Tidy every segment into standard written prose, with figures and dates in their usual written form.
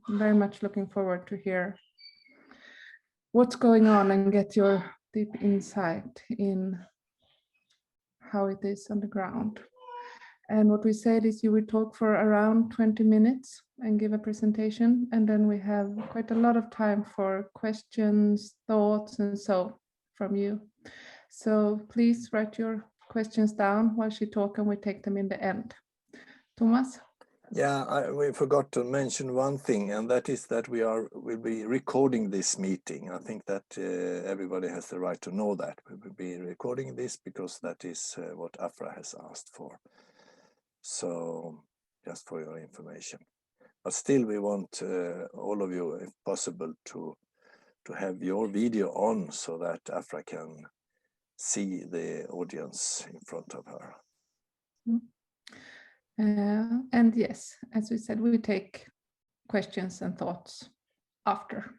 very much looking forward to hear what's going on and get your deep insight in how it is on the ground. And what we said is you would talk for around 20 minutes and give a presentation, and then we have quite a lot of time for questions, thoughts, and so from you. So please write your questions down while she talks, and we take them in the end. Thomas? Yeah, we forgot to mention one thing, and that is that we'll be recording this meeting. I think that everybody has the right to know that. We will be recording this because that is what Afrah has asked for. So just for your information. But still we want all of you, if possible, to have your video on so that Afrah can see the audience in front of her. And yes, as we said, we take questions and thoughts after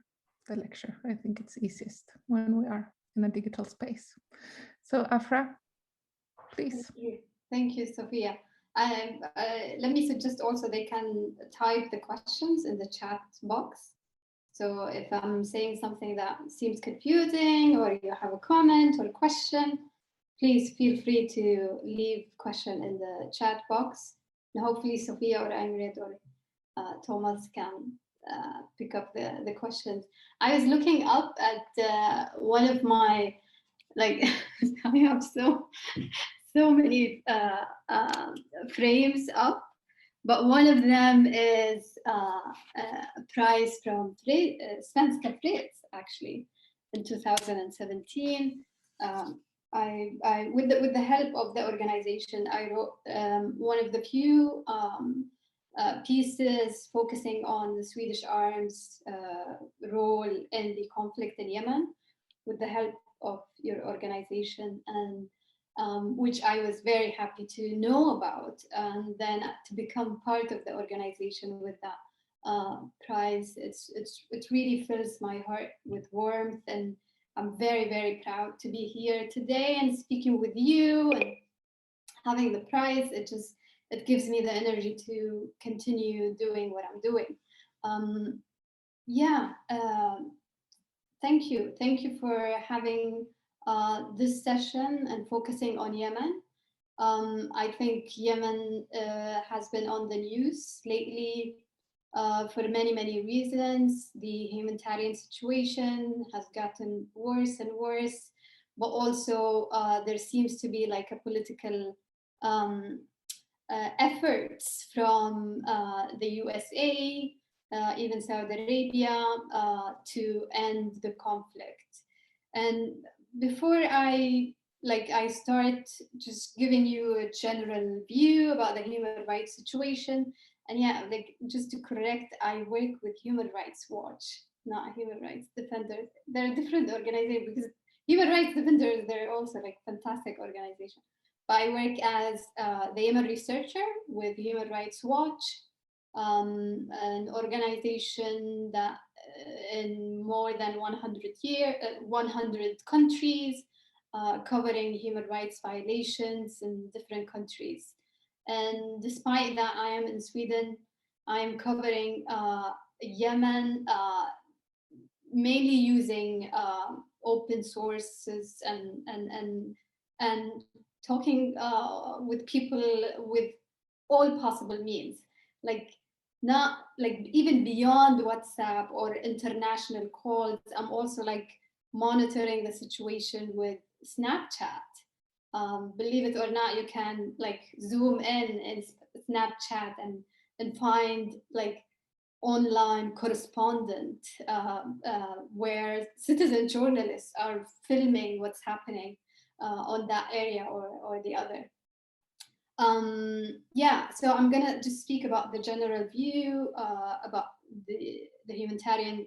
the lecture. I think it's easiest when we are in a digital space. So Afrah, please. Thank you, Sophia. Let me suggest also they can type the questions in the chat box. So if I'm saying something that seems confusing or you have a comment or a question, please feel free to leave question in the chat box. And hopefully Sophia or Ingrid or Thomas can pick up the questions. I was looking up at one of my, like, I have so many frames up, but one of them is a prize from Svenska Freds, actually, in 2017. With the help of the organization, I wrote one of the few pieces focusing on the Swedish arms role in the conflict in Yemen, with the help of your organization, and which I was very happy to know about, and then to become part of the organization with that prize. It really fills my heart with warmth, and I'm very, very proud to be here today and speaking with you and having the prize. It gives me the energy to continue doing what I'm doing. Thank you for having this session and focusing on Yemen. I think Yemen has been on the news lately for many reasons. The humanitarian situation has gotten worse and worse, but also there seems to be like a political efforts from the USA, even Saudi Arabia, to end the conflict. And before I start just giving you a general view about the human rights situation, and yeah, like just to correct, I work with Human Rights Watch, not Human Rights Defenders. They're different organizations, because Human Rights Defenders, they're also like fantastic organizations. But I work as the Yemen researcher with Human Rights Watch, an organization that in more than 100 countries, covering human rights violations in different countries. And despite that, I am in Sweden. I am covering Yemen, mainly using open sources and talking with people with all possible means, like not like even beyond WhatsApp or international calls. I'm also like monitoring the situation with Snapchat. Believe it or not, you can like zoom in Snapchat and find like online correspondent where citizen journalists are filming what's happening on that area or the other. So I'm gonna just speak about the general view about the humanitarian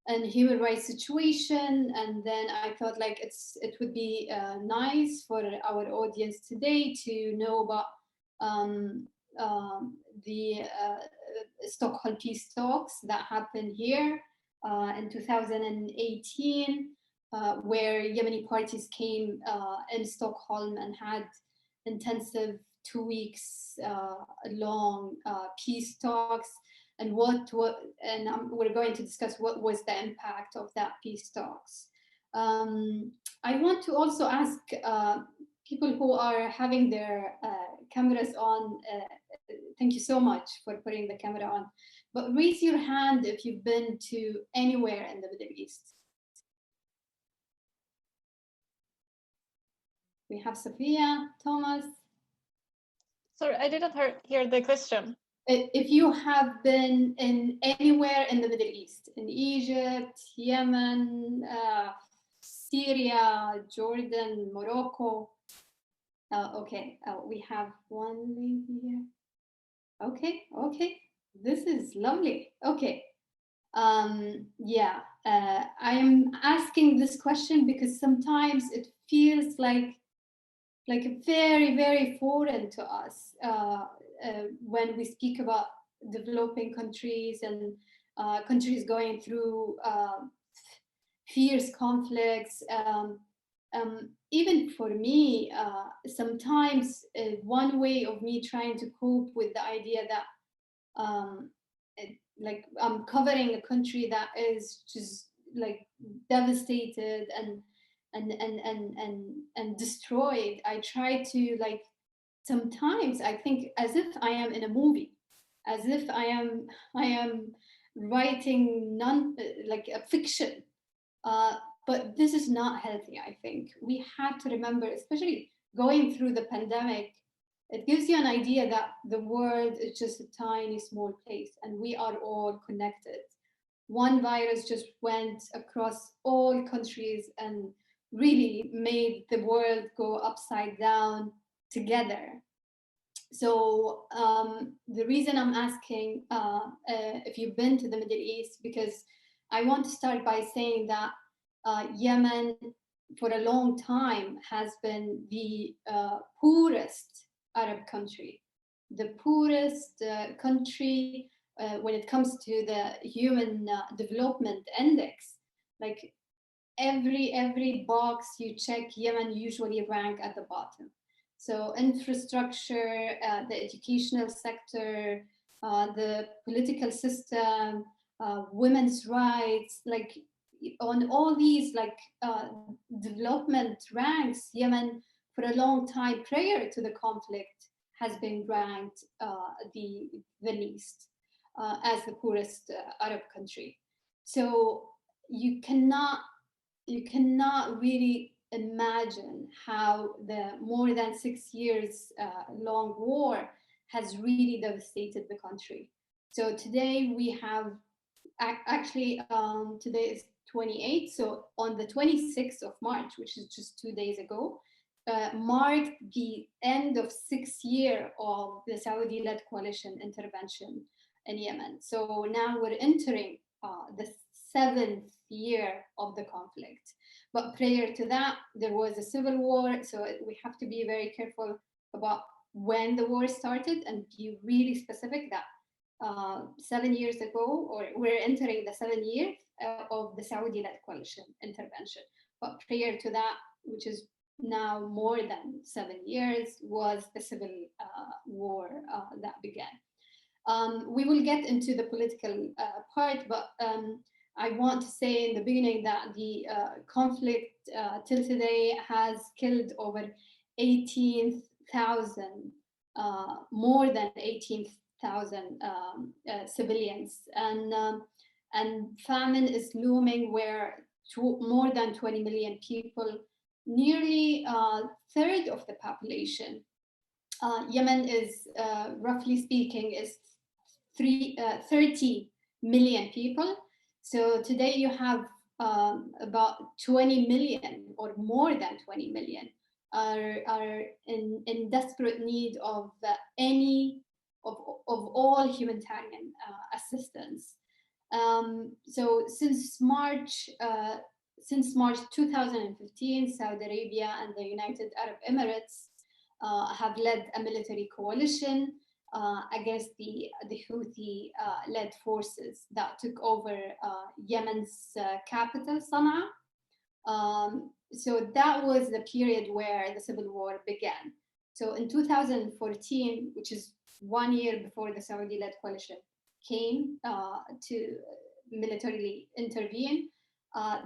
and human rights situation, and then I thought like it would be nice for our audience today to know about the Stockholm peace talks that happened here in 2018, where Yemeni parties came in Stockholm and had intensive 2 weeks long peace talks. we're going to discuss what was the impact of that peace talks. I want to also ask people who are having their cameras on, thank you so much for putting the camera on, but raise your hand if you've been to anywhere in the Middle East. We have Sophia, Thomas. Sorry, I didn't hear the question. If you have been in anywhere in the Middle East, in Egypt, Yemen, Syria, Jordan, Morocco. Okay, we have one lady here. Okay, this is lovely. Okay, yeah, I'm asking this question because sometimes it feels like very, very foreign to us when we speak about developing countries and countries going through fierce conflicts. Even for me, sometimes one way of me trying to cope with the idea that like I'm covering a country that is just like devastated and destroyed, I try to like sometimes I think as if I am in a movie, as if I am writing like a fiction. But this is not healthy. I think we have to remember, especially going through the pandemic, it gives you an idea that the world is just a tiny, small place and we are all connected. One virus just went across all countries and really made the world go upside down together. So the reason I'm asking if you've been to the Middle East, because I want to start by saying that Yemen for a long time has been the poorest Arab country, the poorest country when it comes to the Human Development Index. Like every box you check, Yemen usually rank at the bottom. So infrastructure, the educational sector, the political system, women's rights, like on all these like development ranks, Yemen for a long time prior to the conflict has been ranked the least as the poorest Arab country. So you cannot really imagine how the more than 6 years long war has really devastated the country. So today we have actually today is 28, so on the 26th of March, which is just 2 days ago, marked the end of 6 years of the Saudi-led coalition intervention in Yemen. So now we're entering the 7th year of the conflict. But prior to that, there was a civil war. So we have to be very careful about when the war started and be really specific that 7 years ago, or we're entering the 7th year of the Saudi-led coalition intervention. But prior to that, which is now more than 7 years, was the civil war that began. We will get into the political part, but I want to say in the beginning that the conflict till today has killed over 18,000, more than 18,000 civilians, and famine is looming where more than 20 million people, nearly a third of the population. Yemen is, roughly speaking, is 30 million people. So today you have about 20 million or more than 20 million are in desperate need of all humanitarian assistance. So since March 2015, Saudi Arabia and the United Arab Emirates have led a military coalition against the Houthi-led forces that took over Yemen's capital, Sana'a. So that was the period where the civil war began. So in 2014, which is 1 year before the Saudi-led coalition, came to militarily intervene,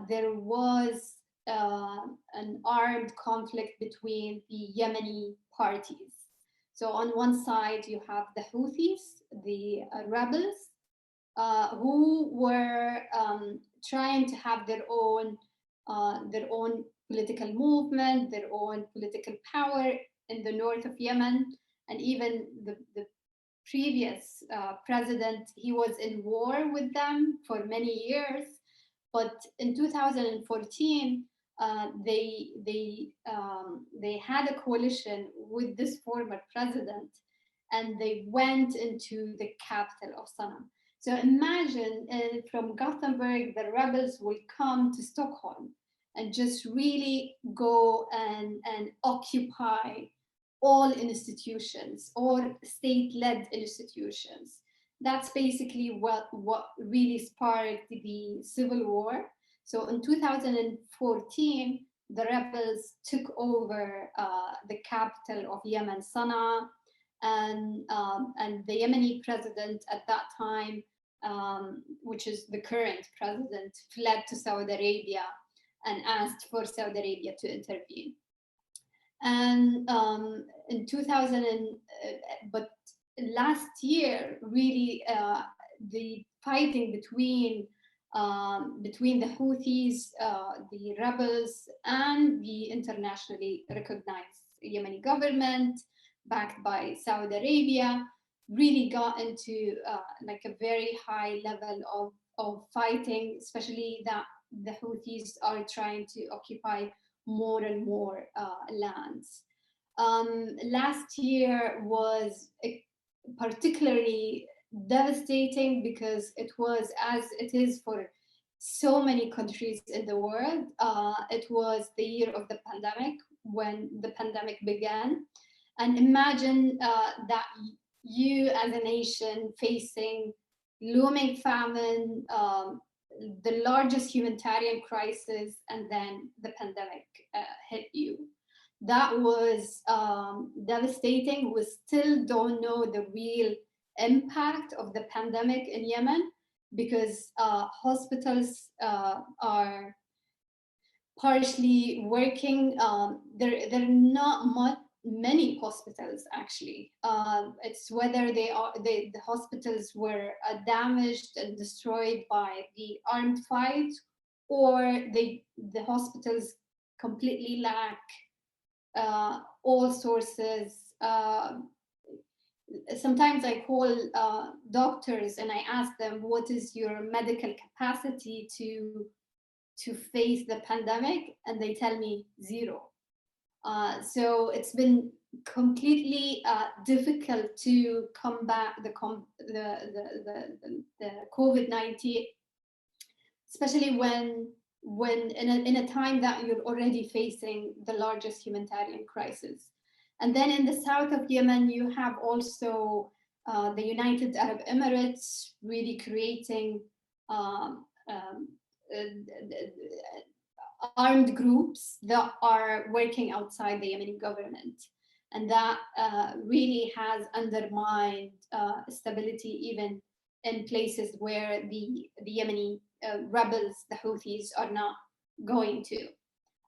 there was an armed conflict between the Yemeni parties. So on one side, you have the Houthis, the rebels, who were trying to have their own political movement, their own political power in the north of Yemen. And even the previous president, he was in war with them for many years. But in 2014, they had a coalition with this former president, and they went into the capital of Sana'a. So imagine from Gothenburg, the rebels will come to Stockholm and just really go and occupy all institutions or state-led institutions. That's basically what really sparked the civil war. So in 2014, the rebels took over the capital of Yemen, Sana'a, and the Yemeni president at that time, which is the current president, fled to Saudi Arabia and asked for Saudi Arabia to intervene. And in 2000, but last year, really, the fighting between the Houthis, the rebels, and the internationally recognized Yemeni government, backed by Saudi Arabia, really got into like a very high level of fighting, especially that the Houthis are trying to occupy more and more lands. Last year was particularly devastating because it was, as it is for so many countries in the world, it was the year of the pandemic, when the pandemic began. And imagine that you as a nation facing looming famine, the largest humanitarian crisis, and then the pandemic hit you. That was devastating. We still don't know the real impact of the pandemic in Yemen, because hospitals are partially working. There are not many hospitals actually. It's whether the hospitals were damaged and destroyed by the armed fight, or the hospitals completely lack all sources. Sometimes I call doctors and I ask them, what is your medical capacity to face the pandemic? And they tell me 0. So it's been completely difficult to combat the COVID-19, especially when in a time that you're already facing the largest humanitarian crisis. And then in the south of Yemen, you have also the United Arab Emirates really creating armed groups that are working outside the Yemeni government. And that really has undermined stability even in places where the Yemeni rebels, the Houthis, are not going to.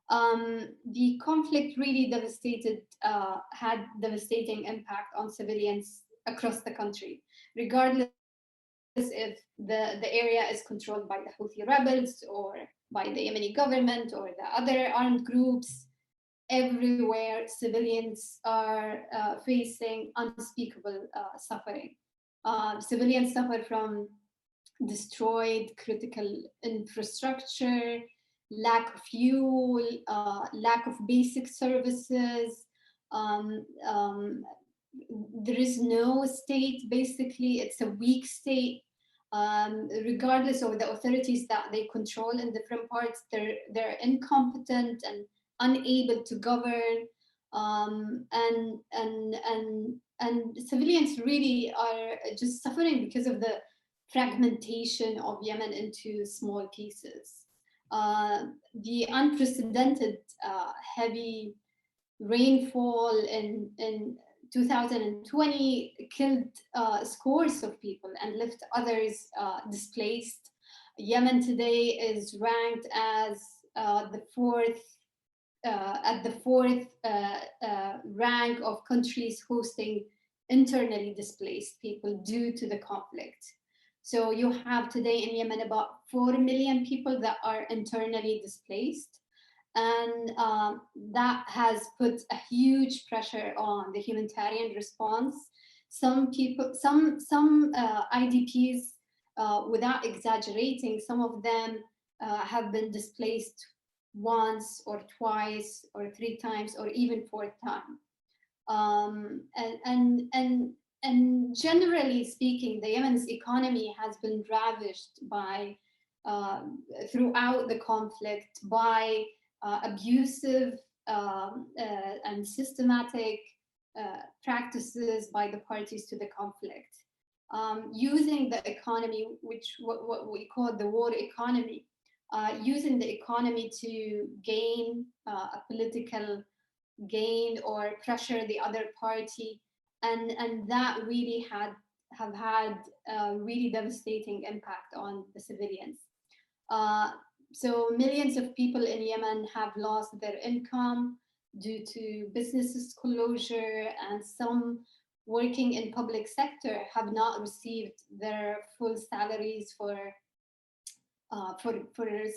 The conflict really had devastating impact on civilians across the country, regardless if the area is controlled by the Houthi rebels or by the Yemeni government or the other armed groups. Everywhere civilians are facing unspeakable suffering. Civilians suffer from destroyed critical infrastructure, lack of fuel, lack of basic services. There is no state, basically. It's a weak state. Regardless of the authorities that they control in different parts, they're incompetent and unable to govern, and civilians really are just suffering because of the fragmentation of Yemen into small pieces. The unprecedented heavy rainfall in 2020 killed scores of people and left others displaced. Yemen today is ranked as the fourth rank of countries hosting internally displaced people due to the conflict. So you have today in Yemen about 4 million people that are internally displaced. And that has put a huge pressure on the humanitarian response. Some people, some IDPs, without exaggerating, some of them have been displaced once or twice or 3 times or even 4th time. And generally speaking, the Yemen's economy has been ravaged by throughout the conflict by abusive and systematic practices by the parties to the conflict, using the economy, what we call the war economy, using the economy to gain a political gain or pressure the other party, and that really have had a really devastating impact on the civilians. So millions of people in Yemen have lost their income due to businesses closure, and some working in public sector have not received their full salaries for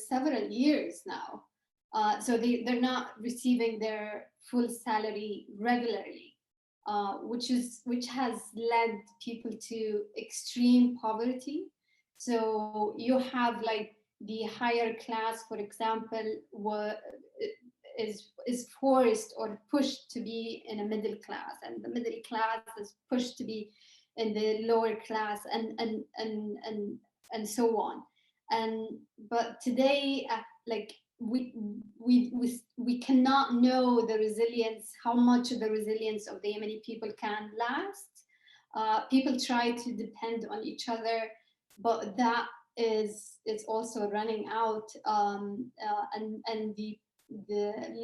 several years now. So they're not receiving their full salary regularly, which has led people to extreme poverty. So you have like the higher class, for example, is forced or pushed to be in a middle class, and the middle class is pushed to be in the lower class, and so on. But today, like we cannot know the resilience, how much of the resilience of the Yemeni people can last. People try to depend on each other, but that is also running out, and the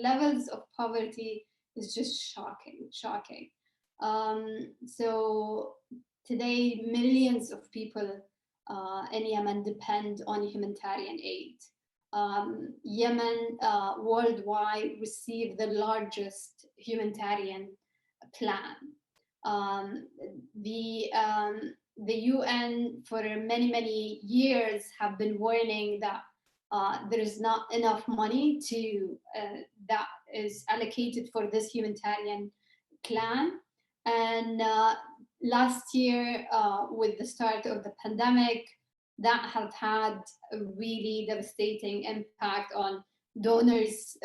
levels of poverty is just shocking. So today, millions of people in Yemen depend on humanitarian aid. Yemen worldwide received the largest humanitarian plan. The UN for many years have been warning that there is not enough money that is allocated for this humanitarian plan. And last year, with the start of the pandemic, that has had a really devastating impact on donors,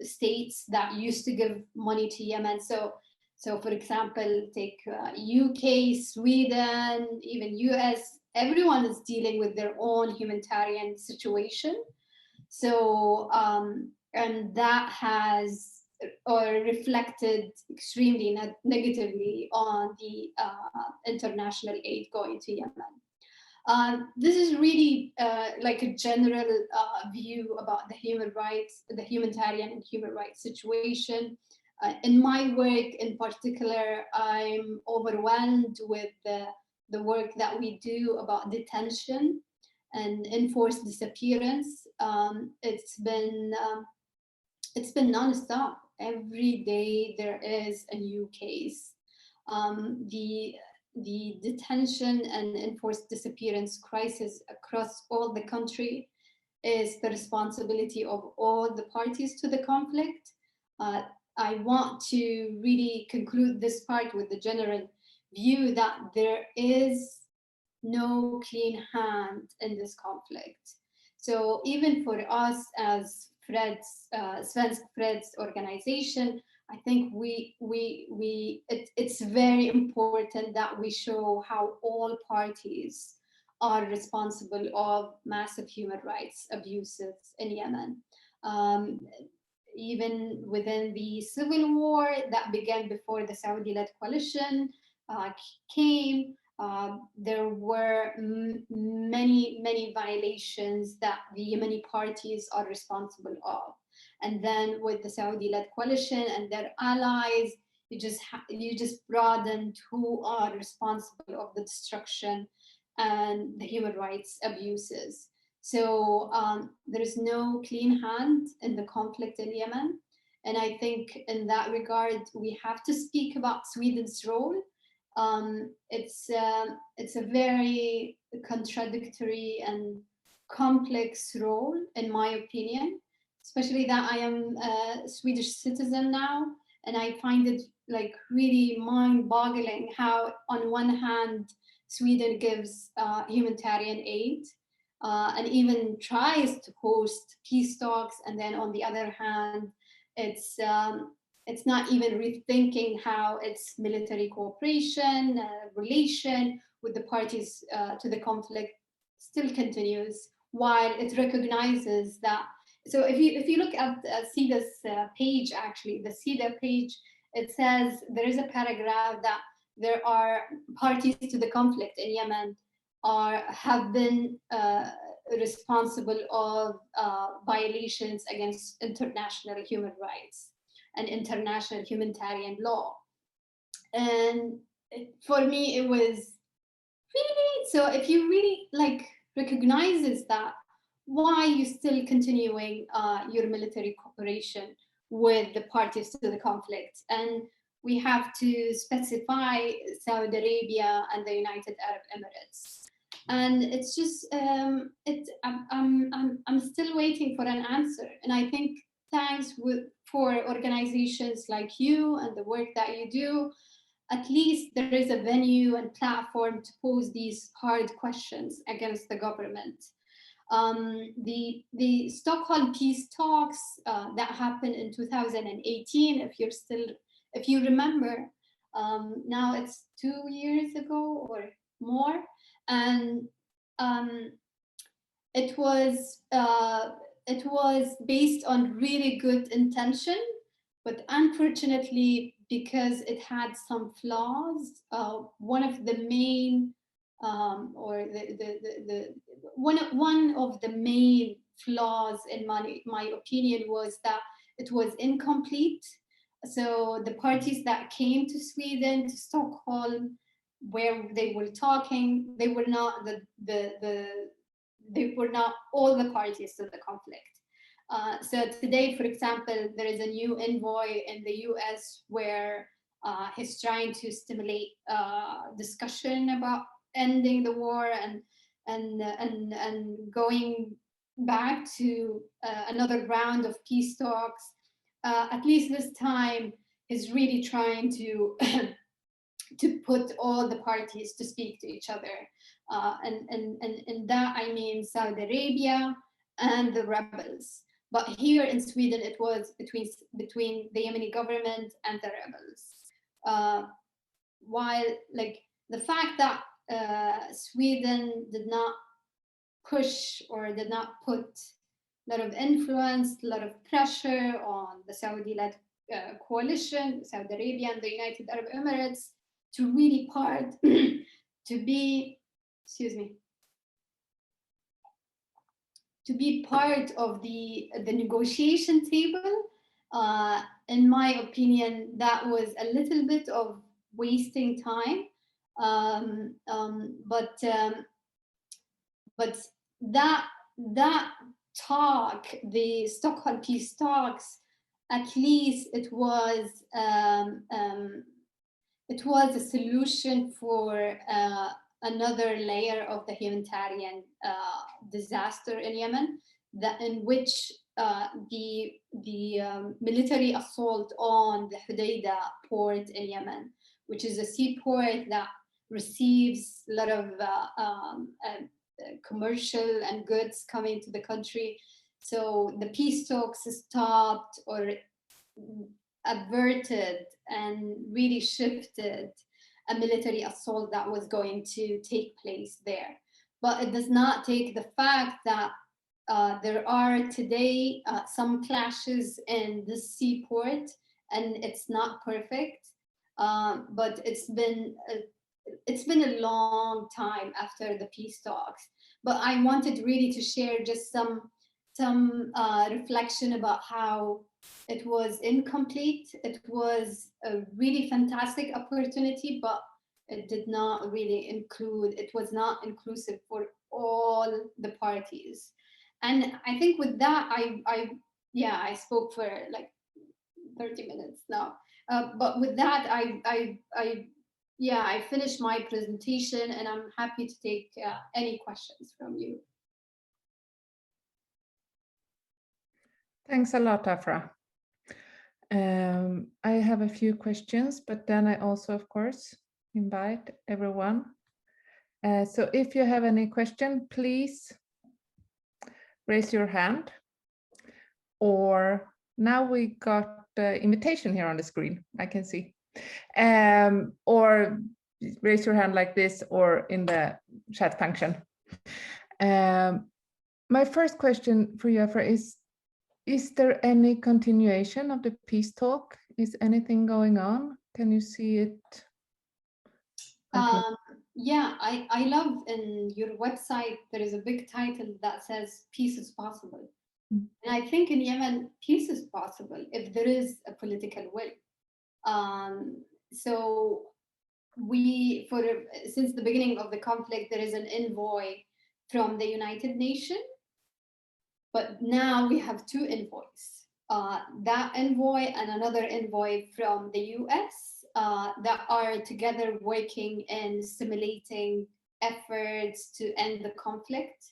states that used to give money to Yemen. So for example, take UK, Sweden, even US, everyone is dealing with their own humanitarian situation. So, and that has reflected extremely negatively on the international aid going to Yemen. This is really like a general view about the human rights, the humanitarian and human rights situation. In my work in particular, I'm overwhelmed with the work that we do about detention and enforced disappearance. It's been nonstop. Every day there is a new case. The detention and enforced disappearance crisis across all the country is the responsibility of all the parties to the conflict. I want to really conclude this part with the general view that there is no clean hand in this conflict. So even for us as Freds, Svenska Freds organization, I think it's very important that we show how all parties are responsible of massive human rights abuses in Yemen. Even within the civil war that began before the Saudi-led coalition came, there were many violations that the Yemeni parties are responsible of. And then with the Saudi-led coalition and their allies, you just broadened who are responsible of the destruction and the human rights abuses. So there is no clean hand in the conflict in Yemen. And I think in that regard, we have to speak about Sweden's role. It's a very contradictory and complex role, in my opinion, especially that I am a Swedish citizen now. And I find it like really mind-boggling how on one hand, Sweden gives humanitarian aid and even tries to host peace talks. And then on the other hand, it's not even rethinking how its military cooperation, relation with the parties to the conflict still continues, while it recognizes that. So if you look at SIDA's page, actually, the SIDA page, it says there is a paragraph that there are parties to the conflict in Yemen have been responsible of violations against international human rights and international humanitarian law. And for me, it was really, so if you really like recognizes that, why are you still continuing your military cooperation with the parties to the conflict? And we have to specify Saudi Arabia and the United Arab Emirates. And it's just, I'm still waiting for an answer. And I think thanks for organizations like you and the work that you do, at least there is a venue and platform to pose these hard questions against the government. The Stockholm peace talks that happened in 2018, if you remember, now it's 2 years ago or more, and it was based on really good intention, but unfortunately, because it had some flaws, one of the main one of the main flaws, in my opinion, was that it was incomplete. So the parties that came to Sweden, to Stockholm, where they were talking, they were not they were not all the parties to the conflict. So today, for example, there is a new envoy in the US where he's trying to stimulate discussion about ending the war and going back to another round of peace talks. At least this time, is really trying to to put all the parties to speak to each other. And that I mean Saudi Arabia and the rebels. But here in Sweden, it was between the Yemeni government and the rebels. While like the fact that Sweden did not push or did not put a lot of influence, a lot of pressure on the Saudi-led coalition, Saudi Arabia and the United Arab Emirates, to really to be part of the negotiation table. In my opinion, that was a little bit of wasting time. But that talk, the Stockholm peace talks, at least it was a solution for another layer of the humanitarian disaster in Yemen, in which the military assault on the Hodeidah port in Yemen, which is a seaport that receives a lot of commercial and goods coming to the country. So the peace talks stopped or averted and really shifted a military assault that was going to take place there. But it does not take the fact that there are today some clashes in this seaport, and it's not perfect. But it's been a long time after the peace talks. But I wanted really to share just some reflection about how It was incomplete. It was a really fantastic opportunity, but it did not really include, it was not inclusive for all the parties. And I think with that, I spoke for like 30 minutes now. But with that, I finished my presentation, and I'm happy to take any questions from you. Thanks a lot, Afrah. I have a few questions, but then I also, of course, invite everyone. So if you have any question, please raise your hand. Or now we got the invitation here on the screen, I can see. Or raise your hand like this or in the chat function. My first question for you, Afrah, is there any continuation of the peace talk? Is anything going on? Can you see it? Yeah, I love in your website, there is a big title that says peace is possible. And I think in Yemen, peace is possible if there is a political will. So since the beginning of the conflict, there is an envoy from the United Nations, but now we have two envoys. That envoy and another envoy from the US that are together working and stimulating efforts to end the conflict.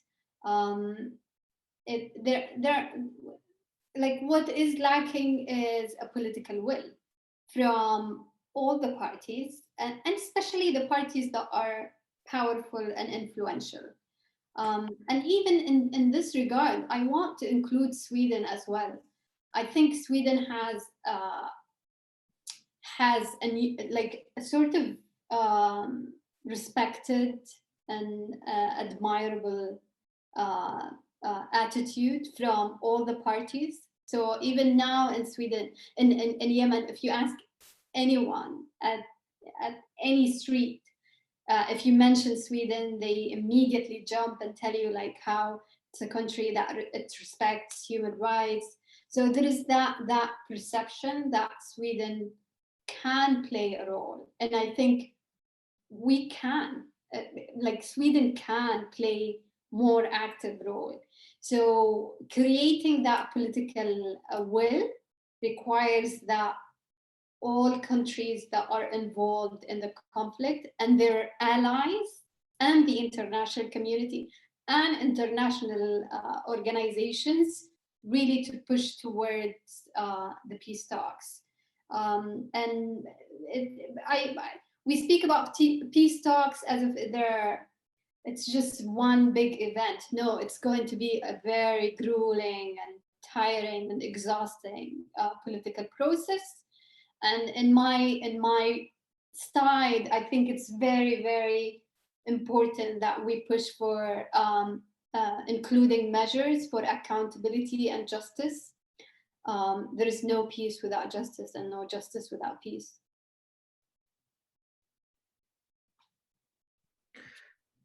Like what is lacking is a political will from all the parties, and especially the parties that are powerful and influential. And even in this regard, I want to include Sweden as well. I think Sweden has a sort of respected and admirable attitude from all the parties. So even now in Sweden, in Yemen, if you ask anyone at any street, if you mention Sweden, they immediately jump and tell you like how it's a country that it respects human rights. So there is that perception that Sweden can play a role, and I think we can, like Sweden can play more active role. So creating that political will requires that all countries that are involved in the conflict and their allies and the international community and international organizations really to push towards the peace talks. And we speak about peace talks as if it's just one big event. No, it's going to be a very grueling and tiring and exhausting political process. And in my side, I think it's very, very important that we push for including measures for accountability and justice. There is no peace without justice and no justice without peace.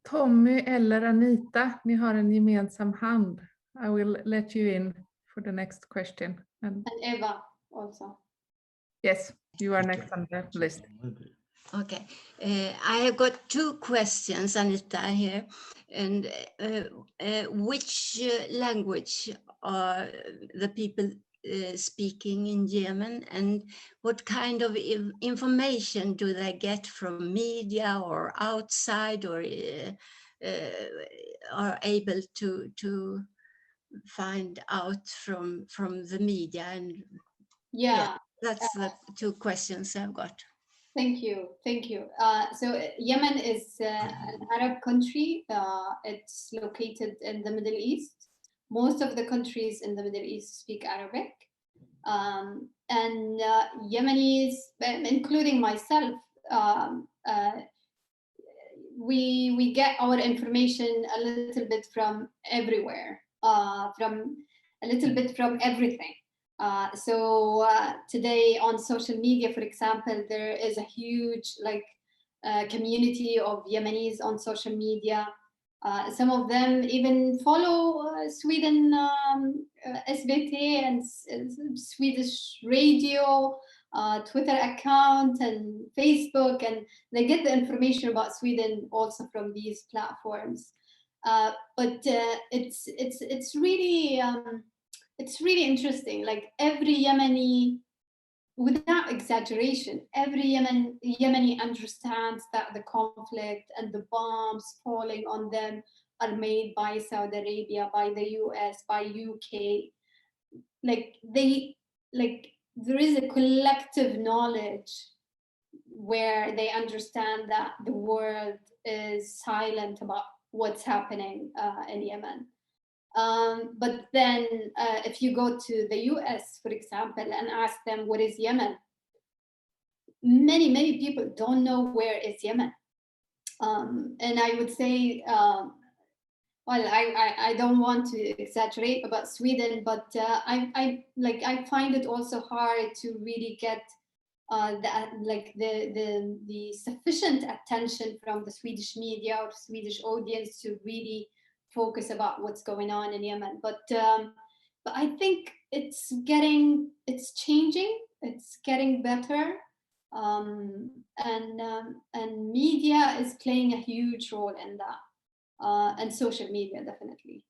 Tommy eller Anita, ni har en gemensam hand. I will let you in for the next question. And Eva also. Yes, you are next on the list. Okay, I have got two questions, Anita, here. And which language are the people speaking in Yemen, and what kind of information do they get from media or outside, or are able to find out from the media? And yeah, that's the two questions I've got. Thank you. So Yemen is an Arab country. It's located in the Middle East. Most of the countries in the Middle East speak Arabic. And Yemenis, including myself, we get our information a little bit from everywhere, from a little bit from everything. So today on social media, for example, there is a huge community of Yemenis on social media. Some of them even follow Sweden SVT and Swedish radio, Twitter account and Facebook, and they get the information about Sweden also from these platforms. But it's really interesting. Like every Yemeni, without exaggeration, every Yemeni understands that the conflict and the bombs falling on them are made by Saudi Arabia, by the US, by UK. Like there is a collective knowledge where they understand that the world is silent about what's happening in Yemen. But then if you go to the US, for example, and ask them what is Yemen, many people don't know where is Yemen. And I would say, well, I don't want to exaggerate about Sweden, but I find it also hard to really get the sufficient attention from the Swedish media or Swedish audience to really focus about what's going on in Yemen. But I think it's changing, it's getting better. And media is playing a huge role in that, and social media, definitely.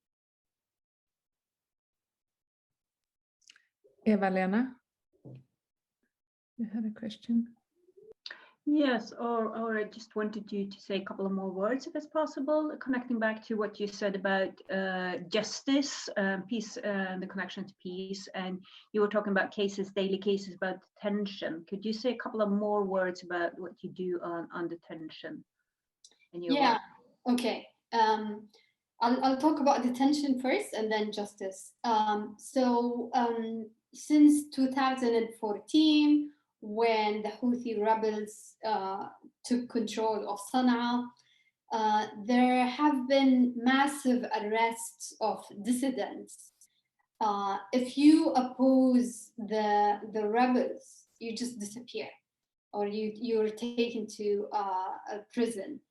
Eva-Lena, you had a question? Yes, or I just wanted you to say a couple of more words, if it's possible, connecting back to what you said about justice, peace, and the connection to peace. And you were talking about daily cases about detention. Could you say a couple of more words about what you do on detention in your work? Okay. I'll talk about detention first and then justice. Since 2014, when the Houthi rebels took control of Sana'a, there have been massive arrests of dissidents. If you oppose the rebels, you just disappear, or you're taken to a prison.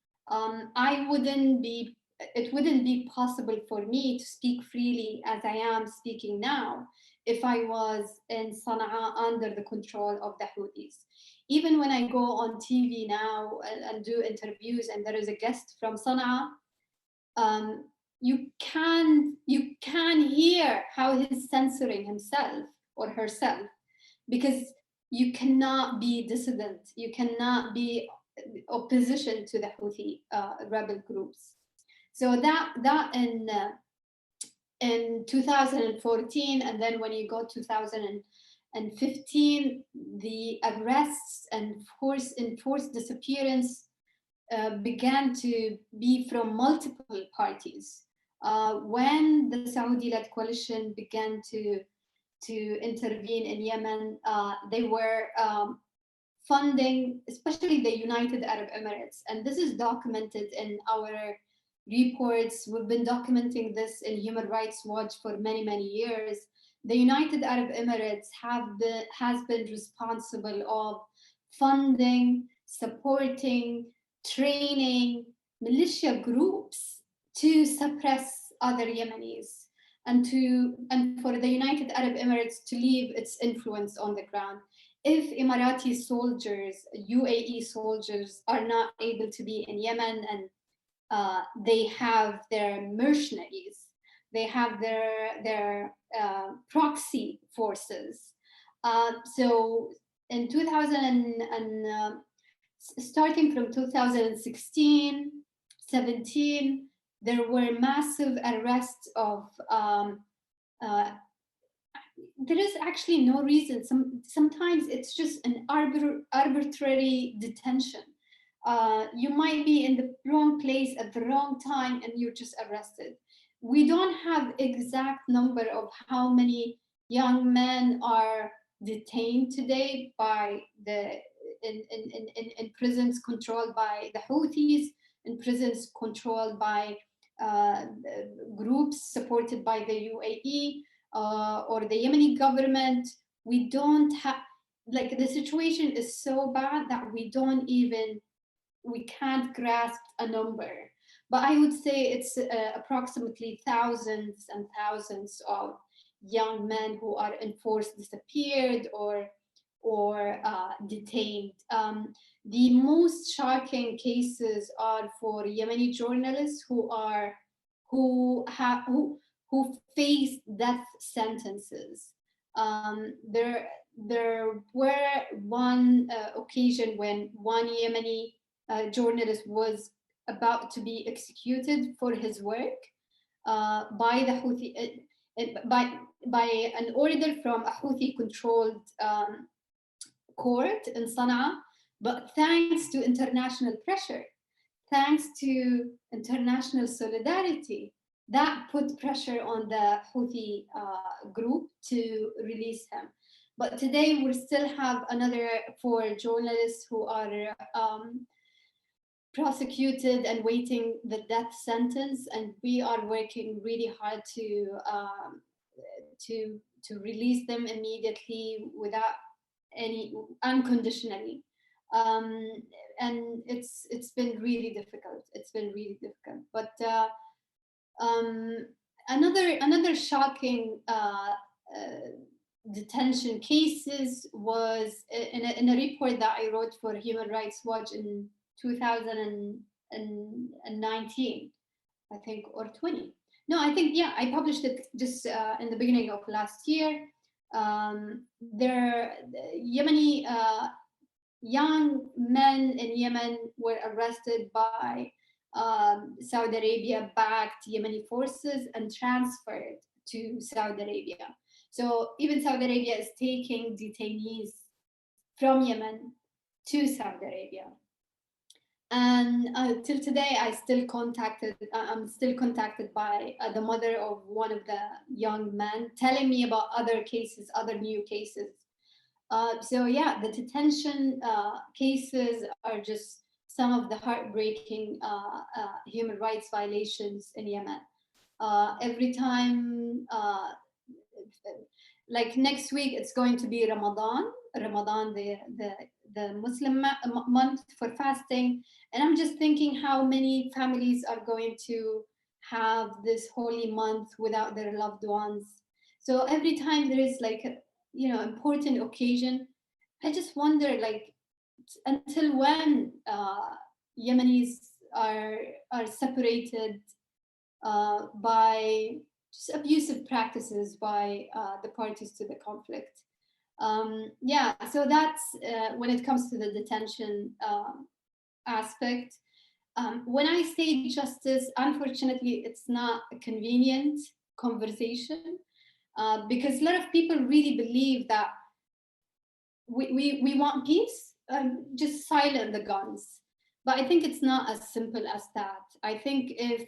It wouldn't be possible for me to speak freely as I am speaking now if I was in Sana'a under the control of the Houthis. Even when I go on TV now and do interviews and there is a guest from Sana'a, you can hear how he's censoring himself or herself, because you cannot be dissident, you cannot be opposition to the Houthi rebel groups. So that in 2014, and then when you go 2015, the arrests and enforced disappearance began to be from multiple parties. When the Saudi-led coalition began to intervene in Yemen, they were funding, especially the United Arab Emirates, and this is documented in our reports. We've been documenting this in Human Rights Watch for many years. The United Arab Emirates has been responsible of funding, supporting, training militia groups to suppress other Yemenis, and for the United Arab Emirates to leave its influence on the ground. If Emirati soldiers, UAE soldiers are not able to be in Yemen, and they have their mercenaries, they have their proxy forces. So in starting from 2016, 17, there were massive arrests of, there is actually no reason. Sometimes it's just an arbitrary detention. You might be in the wrong place at the wrong time and you're just arrested. We don't have exact number of how many young men are detained today by in prisons controlled by the Houthis, in prisons controlled by groups supported by the UAE or the Yemeni government. We don't have, like, the situation is so bad that we can't grasp a number. But I would say it's approximately thousands and thousands of young men who are enforced disappeared or detained. The most shocking cases are for Yemeni journalists who face death sentences. There were one occasion when one Yemeni journalist was about to be executed for his work by the Houthi, by an order from a Houthi-controlled court in Sana'a. But thanks to international pressure, thanks to international solidarity, that put pressure on the Houthi group to release him. But today we still have another 4 journalists who are prosecuted and waiting the death sentence, and we are working really hard to release them immediately without any unconditionally. And it's been really difficult. It's been really difficult. But another shocking detention cases was in a report that I wrote for Human Rights Watch in 2019, I think, or 20. No, I think, yeah, I published it just in the beginning of last year. The Yemeni young men in Yemen were arrested by Saudi Arabia-backed Yemeni forces and transferred to Saudi Arabia. So even Saudi Arabia is taking detainees from Yemen to Saudi Arabia. And till today, I'm still contacted by the mother of one of the young men, telling me about other cases, other new cases. So yeah, the detention cases are just some of the heartbreaking human rights violations in Yemen. Every time, like next week, it's going to be Ramadan, the Muslim month for fasting. And I'm just thinking how many families are going to have this holy month without their loved ones. So every time there is like a, important occasion, I just wonder, like, until when Yemenis are separated by just abusive practices by the parties to the conflict. Yeah, so that's when it comes to the detention aspect. When I say justice, unfortunately, it's not a convenient conversation because a lot of people really believe that we want peace, just silence the guns. But I think it's not as simple as that. I think if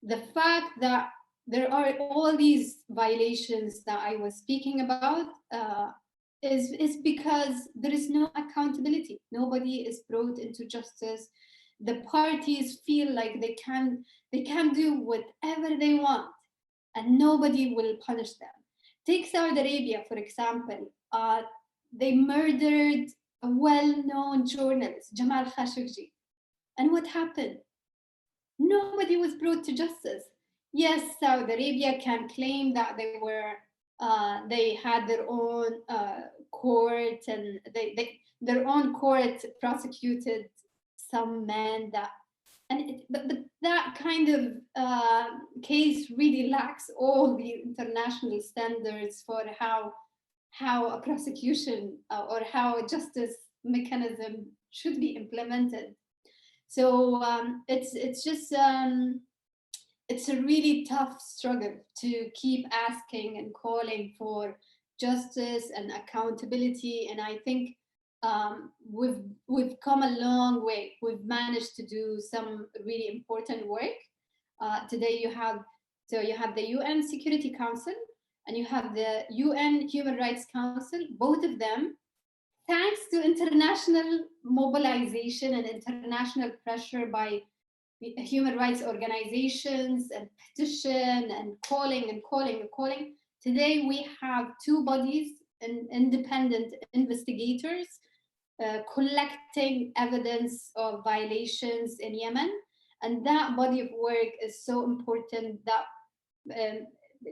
the fact that there are all these violations that I was speaking about is because there is no accountability. Nobody is brought into justice. The parties feel like they can do whatever they want, and nobody will punish them. Take Saudi Arabia, for example. They murdered a well-known journalist, Jamal Khashoggi. And what happened? Nobody was brought to justice. Yes, Saudi Arabia can claim that they had their own court, and their own court prosecuted some men but that kind of case really lacks all the international standards for how a prosecution or how a justice mechanism should be implemented. So it's just it's a really tough struggle to keep asking and calling for justice and accountability. And I think we've come a long way. We've managed to do some really important work. Today you have the UN Security Council and you have the UN Human Rights Council. Both of them, thanks to international mobilization and international pressure by human rights organizations and petition and calling. Today we have 2 bodies and independent investigators collecting evidence of violations in Yemen And that body of work is so important that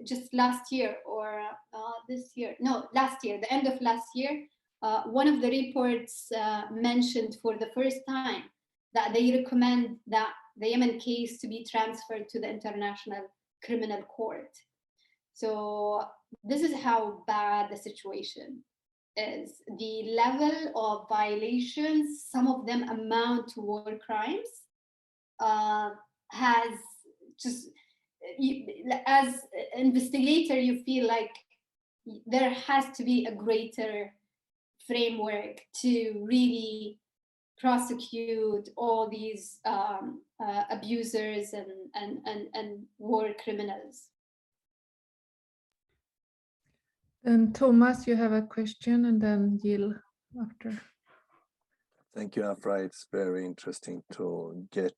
just last year or this year, no, last year, the end of last year, one of the reports mentioned for the first time that they recommend that the Yemen case to be transferred to the International Criminal Court. So this is how bad the situation is. The level of violations, some of them amount to war crimes, has just, as investigator, you feel like there has to be a greater framework to really prosecute all these abusers and war criminals. And Thomas, you have a question, and then Jill after. Thank you, Afrah. It's very interesting to get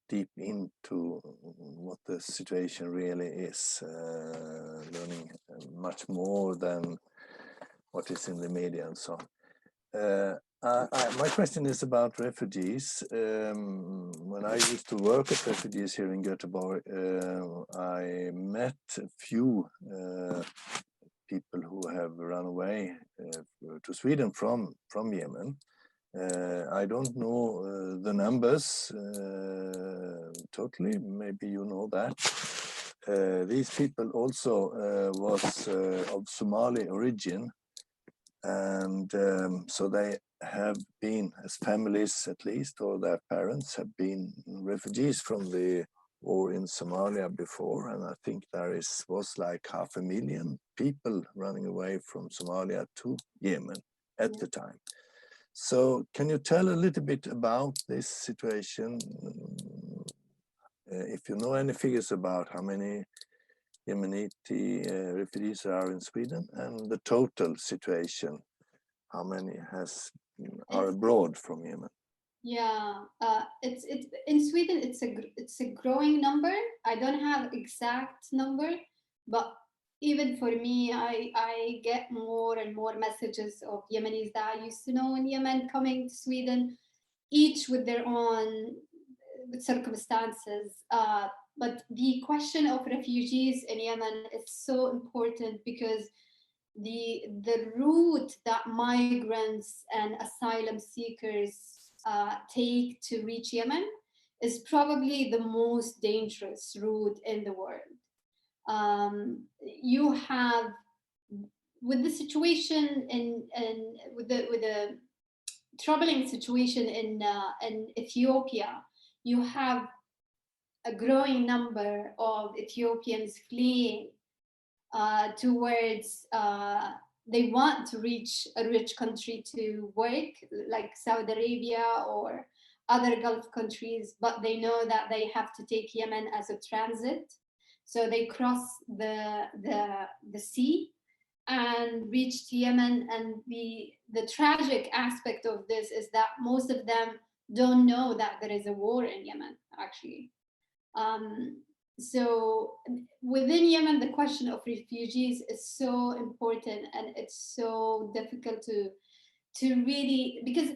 deep into what the situation really is, learning much more than what is in the media and so on. My question is about refugees. When I used to work at refugees here in Göteborg, I met a few people who have run away to Sweden from Yemen. I don't know the numbers totally, maybe you know that. These people also was of Somali origin, and so they have been, as families at least, or their parents have been refugees from the war in Somalia before, and I think there was like 500,000 people running away from Somalia to Yemen at the time. So can you tell a little bit about this situation? If you know any figures about how many Yemeni refugees are in Sweden, and the total situation, how many are abroad from Yemen? Yeah, it's in Sweden. It's a growing number. I don't have exact number, but even for me, I get more and more messages of Yemenis that I used to know in Yemen coming to Sweden, each with their own circumstances. But the question of refugees in Yemen is so important because the route that migrants and asylum seekers take to reach Yemen is probably the most dangerous route in the world. You have, with the situation with the troubling situation in Ethiopia, you have a growing number of Ethiopians fleeing towards, they want to reach a rich country to work, like Saudi Arabia or other Gulf countries, but they know that they have to take Yemen as a transit. So they cross the sea and reach to Yemen. And the tragic aspect of this is that most of them don't know that there is a war in Yemen, actually. So within Yemen, the question of refugees is so important, and it's so difficult to really, because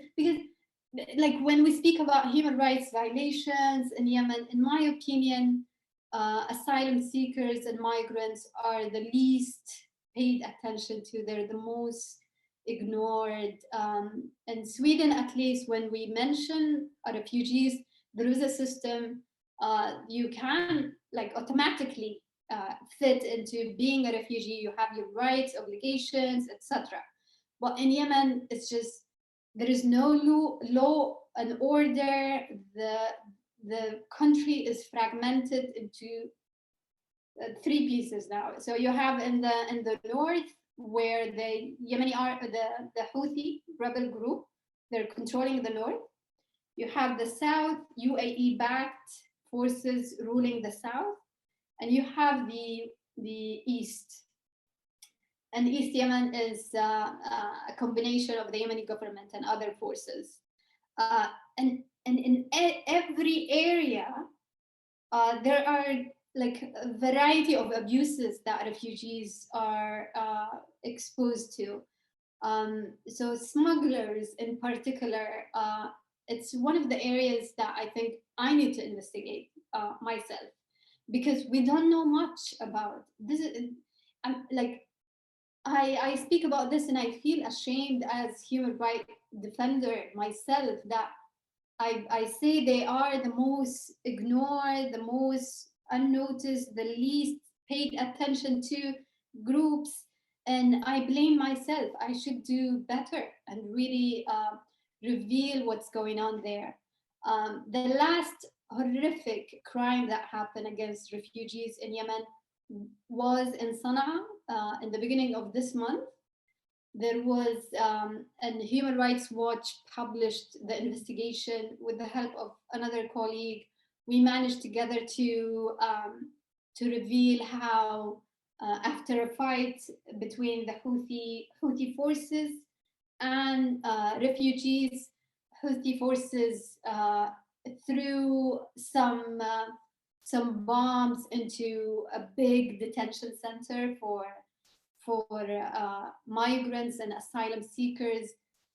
like when we speak about human rights violations in Yemen, in my opinion, asylum seekers and migrants are the least paid attention to. They're the most ignored. In Sweden, at least, when we mention refugees, there is a system. You can like automatically fit into being a refugee. You have your rights, obligations, etc. But in Yemen, it's just there is no law and order. The country is fragmented into 3 pieces now. So you have in the north, where the Yemeni are the Houthi rebel group. They're controlling the north. You have the south, UAE-backed forces ruling the south, and you have the east. And East Yemen is a combination of the Yemeni government and other forces. And in every area, there are like a variety of abuses that refugees are exposed to. So smugglers in particular it's one of the areas that I think I need to investigate myself, because we don't know much about this. I speak about this and I feel ashamed as human rights defender myself that I say they are the most ignored, the most unnoticed, the least paid attention to groups. And I blame myself. I should do better and really reveal what's going on there. The last horrific crime that happened against refugees in Yemen was in Sana'a in the beginning of this month. There was, and Human Rights Watch published the investigation with the help of another colleague. We managed together to reveal how after a fight between the Houthi forces and refugees, Houthi forces threw some bombs into a big detention center for migrants and asylum seekers,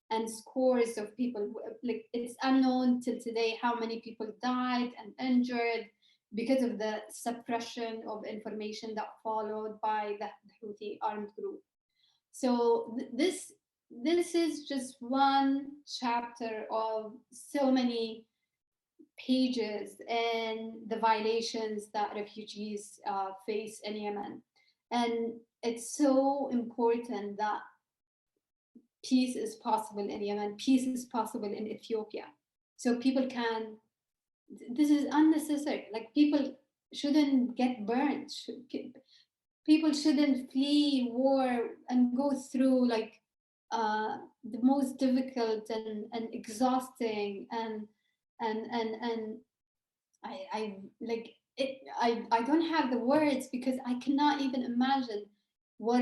and scores of people. Like, it's unknown till today how many people died and injured because of the suppression of information that followed by the Houthi armed group. So this is just one chapter of so many pages and the violations that refugees face in Yemen. And it's so important that peace is possible in Yemen, peace is possible in Ethiopia. So people can, this is unnecessary. Like, people shouldn't get burned. People shouldn't flee war and go through like the most difficult and exhausting and I like it. I don't have the words because I cannot even imagine what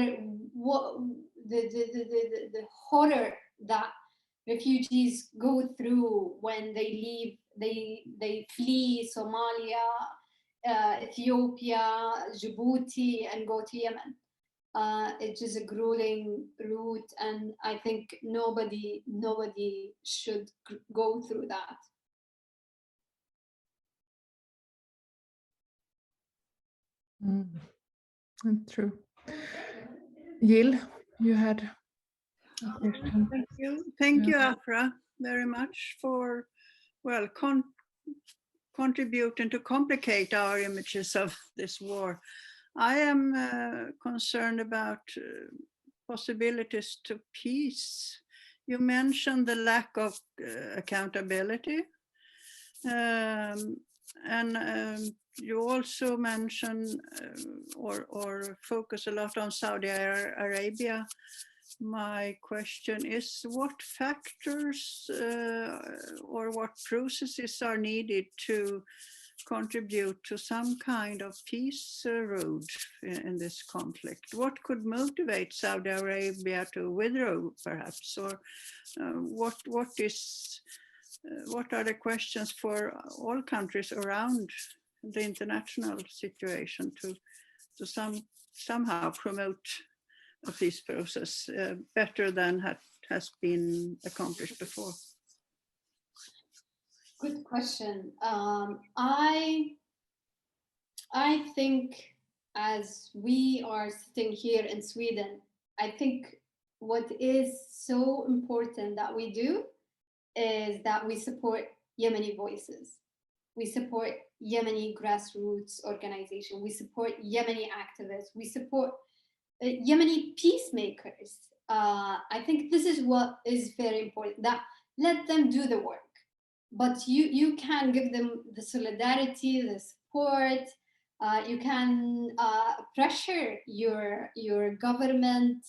the horror that refugees go through when they leave, they flee Somalia, Ethiopia, Djibouti, and go to Yemen. It's just a grueling route, and I think nobody should go through that. True. Jill, you had a question. Thank you, Afrah, very much for, well, contributing to complicate our images of this war. I am concerned about possibilities to peace. You mentioned the lack of accountability. And you also mention or focus a lot on Saudi Arabia. My question is, what factors or what processes are needed to contribute to some kind of peace road in this conflict? What could motivate Saudi Arabia to withdraw, perhaps? Or what are the questions for all countries around the international situation to somehow promote a peace process better than has been accomplished before? Good question. I think, as we are sitting here in Sweden, I think what is so important that we do is that we support Yemeni voices. We support Yemeni grassroots organization. We support Yemeni activists. We support Yemeni peacemakers. I think this is what is very important, that let them do the work. But you can give them the solidarity, the support. You can pressure your government,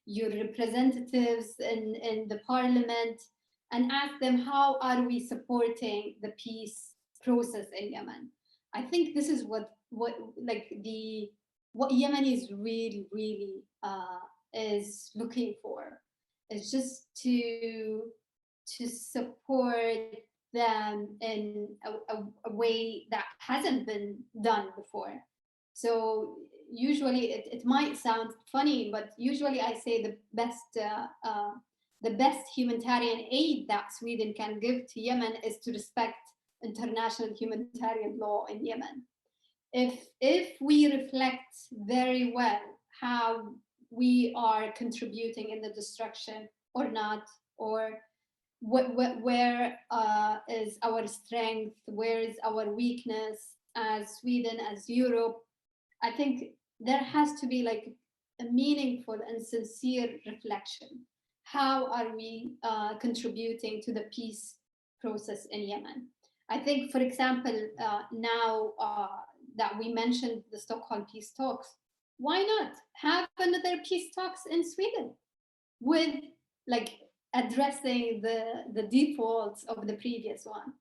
your representatives in the parliament, and ask them, how are we supporting the peace process in Yemen? I think this is what Yemen is really is looking for. It's just to support them in a way that hasn't been done before. So usually it might sound funny, but usually I say the the best humanitarian aid that Sweden can give to Yemen is to respect international humanitarian law in Yemen. If we reflect very well how we are contributing in the destruction or not, or where is our strength, where is our weakness as Sweden, as Europe, I think there has to be like a meaningful and sincere reflection. How are we contributing to the peace process in Yemen? I think, for example, now that we mentioned the Stockholm peace talks, why not have another peace talks in Sweden with like addressing the defaults of the previous one?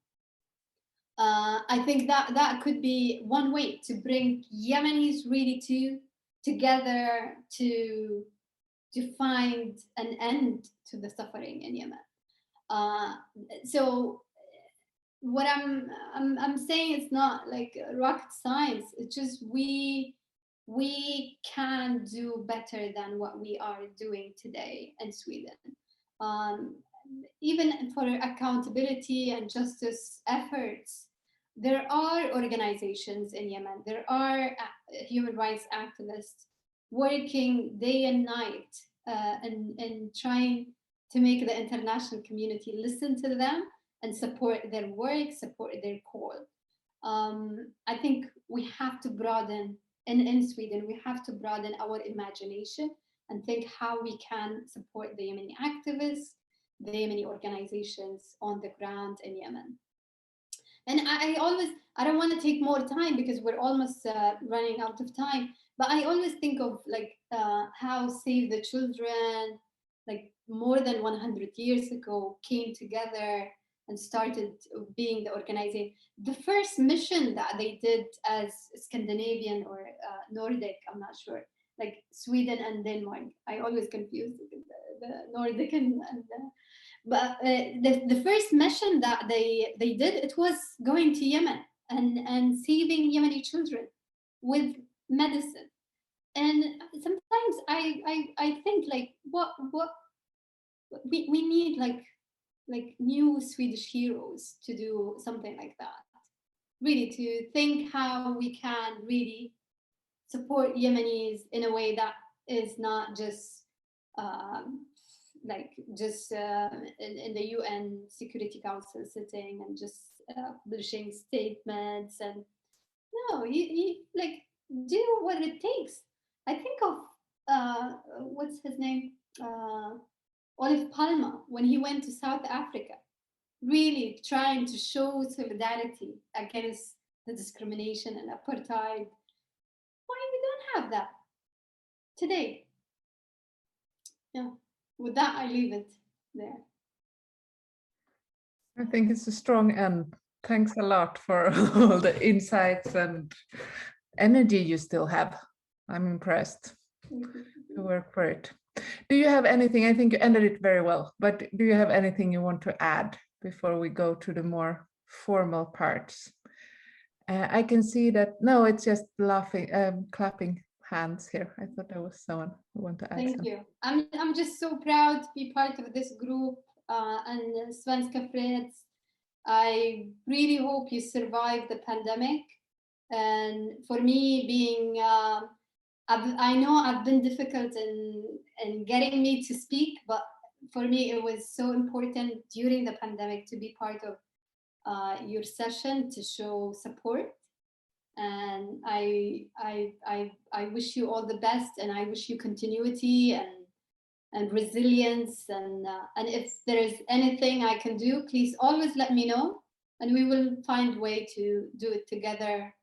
I think that could be one way to bring Yemenis really together to find an end to the suffering in Yemen. So what I'm saying is not like rocket science. It's just we can do better than what we are doing today in Sweden. Even for accountability and justice efforts, there are organizations in Yemen, there are human rights activists working day and night and trying to make the international community listen to them and support their work, support their call. I think we have to broaden, in Sweden, we have to broaden our imagination and think how we can support the Yemeni activists, the Yemeni organizations on the ground in Yemen. And I don't want to take more time because we're almost running out of time, but I always think of like how Save the Children, like more than 100 years ago, came together and started being the organization. The first mission that they did as Scandinavian or Nordic, I'm not sure, like Sweden and Denmark. I always confuse the Nordic and but the first mission that they did, it was going to Yemen and saving Yemeni children with medicine. And sometimes I think like what we need like new Swedish heroes to do something like that. Really to think how we can really support Yemenis in a way that is not just in the UN Security Council sitting and just publishing statements, and no, you like do what it takes. I think of what's his name, Olaf Palme, when he went to South Africa, really trying to show solidarity against the discrimination and apartheid. Why we don't have that today? Yeah. With that, I leave it there. I think it's a strong end. Thanks a lot for all the insights and energy you still have. I'm impressed to work for it. Do you have anything? I think you ended it very well, but do you have anything you want to add before we go to the more formal parts? I can see that, no, it's just clapping hands here. I thought there was someone who wanted to add something. Thank you. I'm just so proud to be part of this group and Svenska Freds. I really hope you survive the pandemic. And for me, being, I know I've been difficult in getting me to speak, but for me, it was so important during the pandemic to be part of your session to show support. And I wish you all the best, and I wish you continuity and resilience. And if there is anything I can do, please always let me know, and we will find a way to do it together.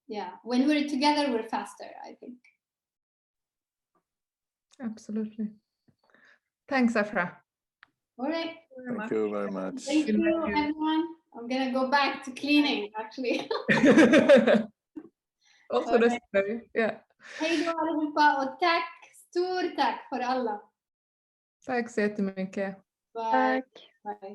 Yeah, when we're together, we're faster, I think. Absolutely. Thanks, Afrah. All right. Thank you very much. Thank you, everyone. I'm gonna go back to cleaning, actually. Also necessary, yeah. Hej då allihopa och tack, stort tack för alla. Tack så jättemycket. Bye. Bye.